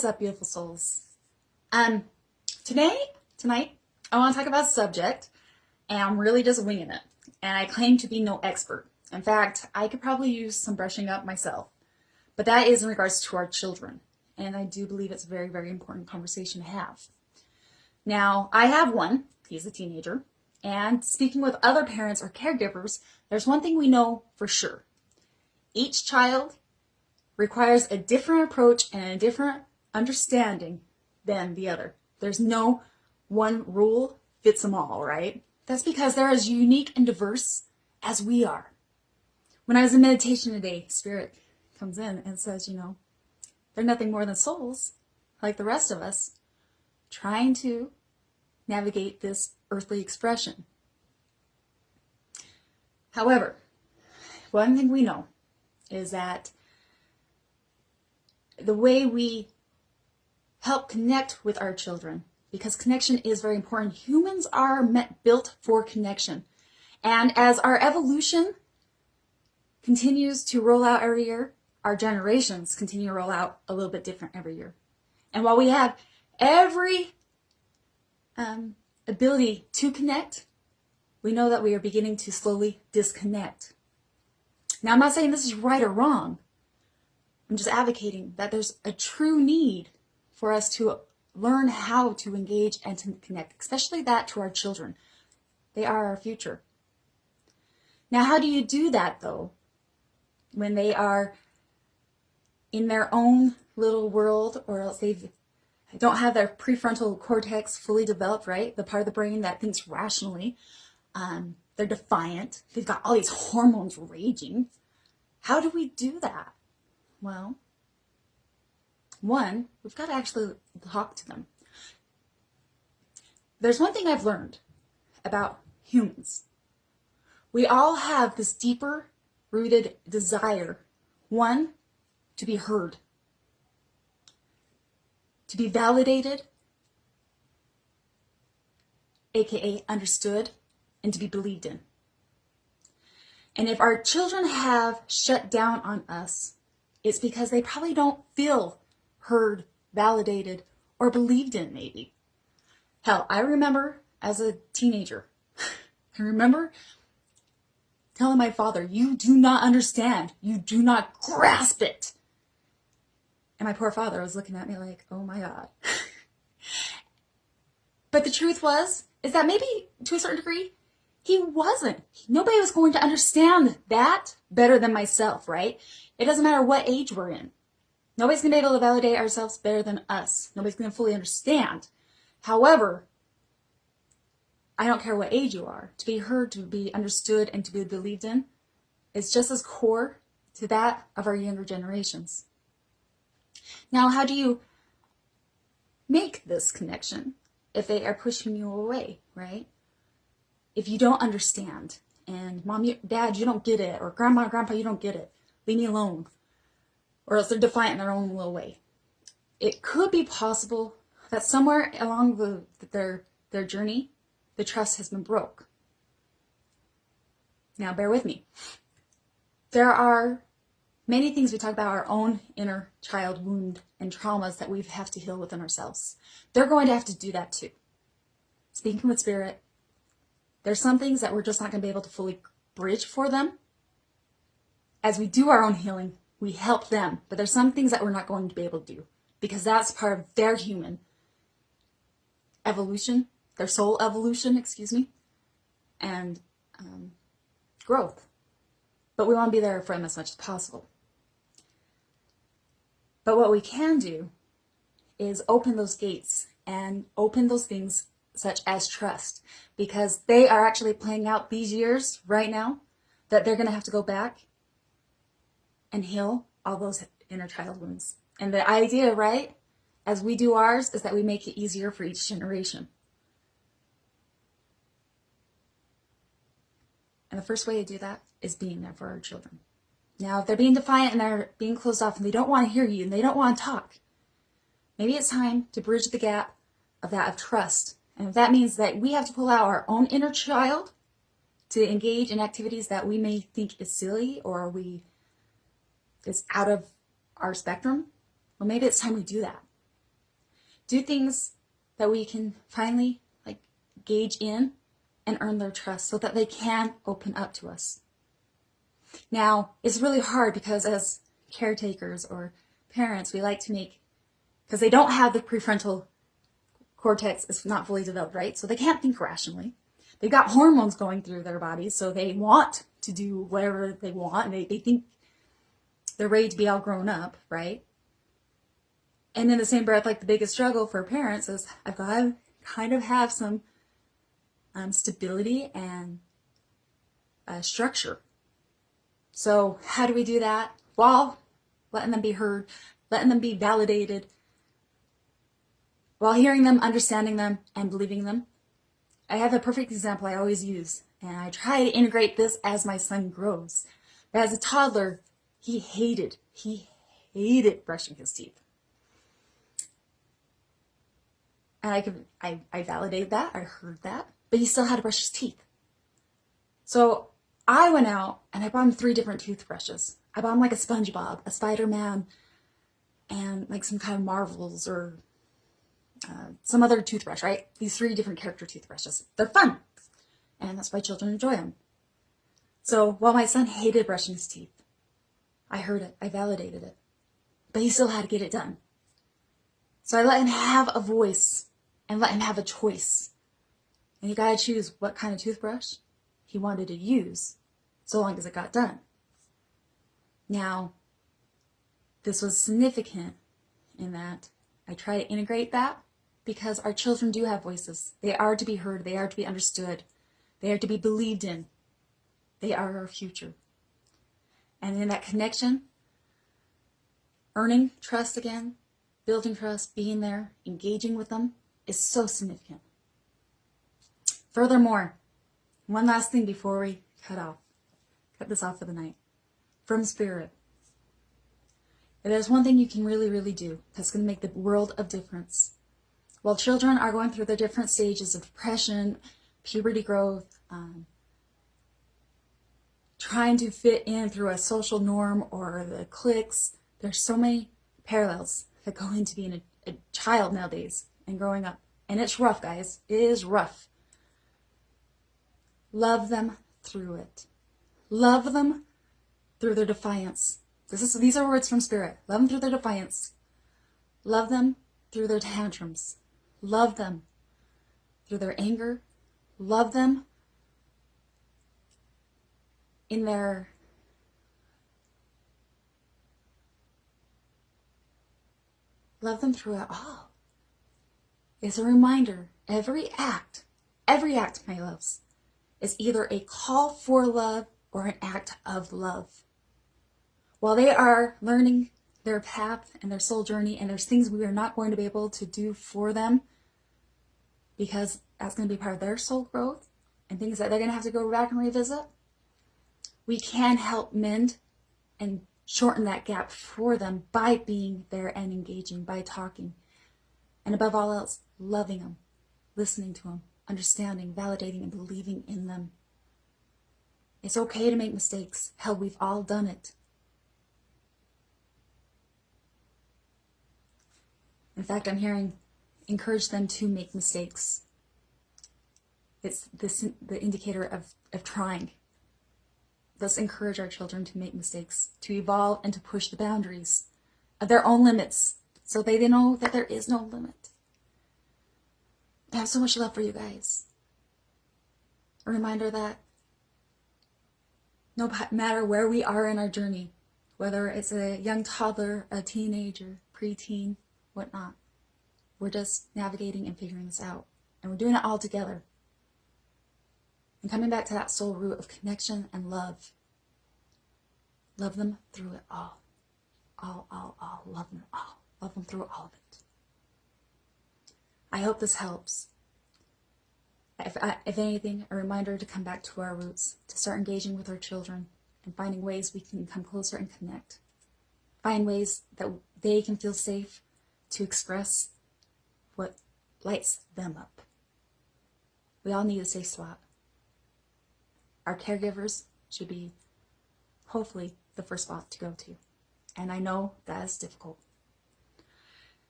is up, beautiful souls? Tonight, I want to talk about a subject, and I'm really just winging it. And I claim to be no expert. In fact, I could probably use some brushing up myself. But that is in regards to our children. And I do believe it's a very, very important conversation to have. Now, I have one. He's a teenager. And speaking with other parents or caregivers, there's one thing we know for sure. Each child requires a different approach and a different understanding than the other. There's no one rule fits them all, right? That's because they're as unique and diverse as we are. When I was in meditation today, Spirit comes in and says, they're nothing more than souls, like the rest of us, trying to navigate this earthly expression. However, one thing we know is that the way we help connect with our children, because connection is very important. Humans are built for connection. And as our evolution continues to roll out every year, our generations continue to roll out a little bit different every year. And while we have every ability to connect, we know that we are beginning to slowly disconnect. Now, I'm not saying this is right or wrong. I'm just advocating that there's a true need for us to learn how to engage and to connect, especially that to our children. They are our future. Now, how do you do that, though, when they are in their own little world, or else they don't have their prefrontal cortex fully developed, right? The part of the brain that thinks rationally. They're defiant. They've got all these hormones raging. How do we do that? Well, one, we've got to actually talk to them. There's one thing I've learned about humans. We all have this deeper rooted desire, one, to be heard, to be validated, aka understood, and to be believed in. And if our children have shut down on us, it's because they probably don't feel heard, validated, or believed in, maybe. Hell, I remember as a teenager, I remember telling my father, "You do not understand. You do not grasp it." And my poor father was looking at me like, oh my God. But the truth is that maybe to a certain degree, he wasn't. Nobody was going to understand that better than myself, right? It doesn't matter what age we're in. Nobody's going to be able to validate ourselves better than us. Nobody's going to fully understand. However, I don't care what age you are. To be heard, to be understood, and to be believed in is just as core to that of our younger generations. Now, how do you make this connection if they are pushing you away, right? If you don't understand, and mom, dad, you don't get it, or grandma, grandpa, you don't get it, leave me alone, or else they're defiant in their own little way. It could be possible that somewhere along their journey, the trust has been broke. Now, bear with me. There are many things we talk about our own inner child wound and traumas that we have to heal within ourselves. They're going to have to do that too. Speaking with Spirit, there's some things that we're just not going to be able to fully bridge for them. As we do our own healing, we help them. But there's some things that we're not going to be able to do because that's part of their human evolution, their soul evolution, and growth. But we want to be there for them as much as possible. But what we can do is open those gates and open those things such as trust, because they are actually playing out these years right now that they're going to have to go back and heal all those inner child wounds. And the idea, right, as we do ours, is that we make it easier for each generation. And the first way to do that is being there for our children. Now, if they're being defiant and they're being closed off and they don't want to hear you and they don't want to talk, maybe it's time to bridge the gap of trust. And if that means that we have to pull out our own inner child to engage in activities that we may think is silly or is out of our spectrum, well, maybe it's time we do that. Do things that we can finally like gauge in and earn their trust so that they can open up to us. Now, it's really hard because as caretakers or parents, we like to make, because they don't have the prefrontal cortex is not fully developed, right? So they can't think rationally. They've got hormones going through their bodies, so they want to do whatever they want, and they think they're ready to be all grown up, right? And in the same breath, like the biggest struggle for parents is I've got to kind of have some stability and structure. So how do we do that? While letting them be heard, letting them be validated, while hearing them, understanding them, and believing them. I have a perfect example I always use, and I try to integrate this as my son grows. But as a toddler, he hated brushing his teeth. And I validated that, I heard that, but he still had to brush his teeth. So I went out and I bought him 3 different toothbrushes. I bought him like a SpongeBob, a Spider-Man, and like some kind of Marvels or some other toothbrush, right? These 3 different character toothbrushes. They're fun, and that's why children enjoy them. So while my son hated brushing his teeth, I heard it, I validated it, but he still had to get it done. So I let him have a voice and let him have a choice. And you gotta choose what kind of toothbrush he wanted to use, so long as it got done. Now, this was significant in that I try to integrate that because our children do have voices. They are to be heard. They are to be understood. They are to be believed in. They are our future. And in that connection, earning trust again, building trust, being there, engaging with them is so significant. Furthermore, one last thing before we cut this off for the night. From Spirit. If there's one thing you can really, really do that's going to make the world of difference. While children are going through their different stages of depression, puberty growth, trying to fit in through a social norm or the cliques, there's so many parallels that go into being a child nowadays and growing up. And it's rough, guys. It is rough. Love them through it. Love them through their defiance. These are words from Spirit. Love them through their defiance. Love them through their tantrums. Love them through their anger. Love them in their love them through it all. It's a reminder. Every act, my loves, is either a call for love or an act of love. While they are learning their path and their soul journey, and there's things we are not going to be able to do for them because that's going to be part of their soul growth and things that they're going to have to go back and revisit, we can help mend and shorten that gap for them by being there and engaging, by talking, and above all else, loving them, listening to them, understanding, validating, and believing in them. It's okay to make mistakes. Hell, we've all done it. In fact, I'm hearing, encourage them to make mistakes. It's the indicator of trying. Let's encourage our children to make mistakes, to evolve, and to push the boundaries of their own limits so they know that there is no limit. I have so much love for you guys. A reminder that no matter where we are in our journey, whether it's a young toddler, a teenager, preteen, whatnot, we're just navigating and figuring this out. And we're doing it all together. And coming back to that soul root of connection and love. Love them through it all. All. Love them all. Love them through all of it. I hope this helps. If anything, a reminder to come back to our roots, to start engaging with our children and finding ways we can come closer and connect. Find ways that they can feel safe to express what lights them up. We all need a safe spot. Our caregivers should be, hopefully, the first spot to go to. And I know that is difficult.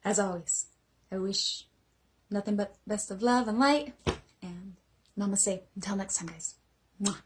As always, I wish nothing but best of love and light. And namaste. Until next time, guys. Mwah.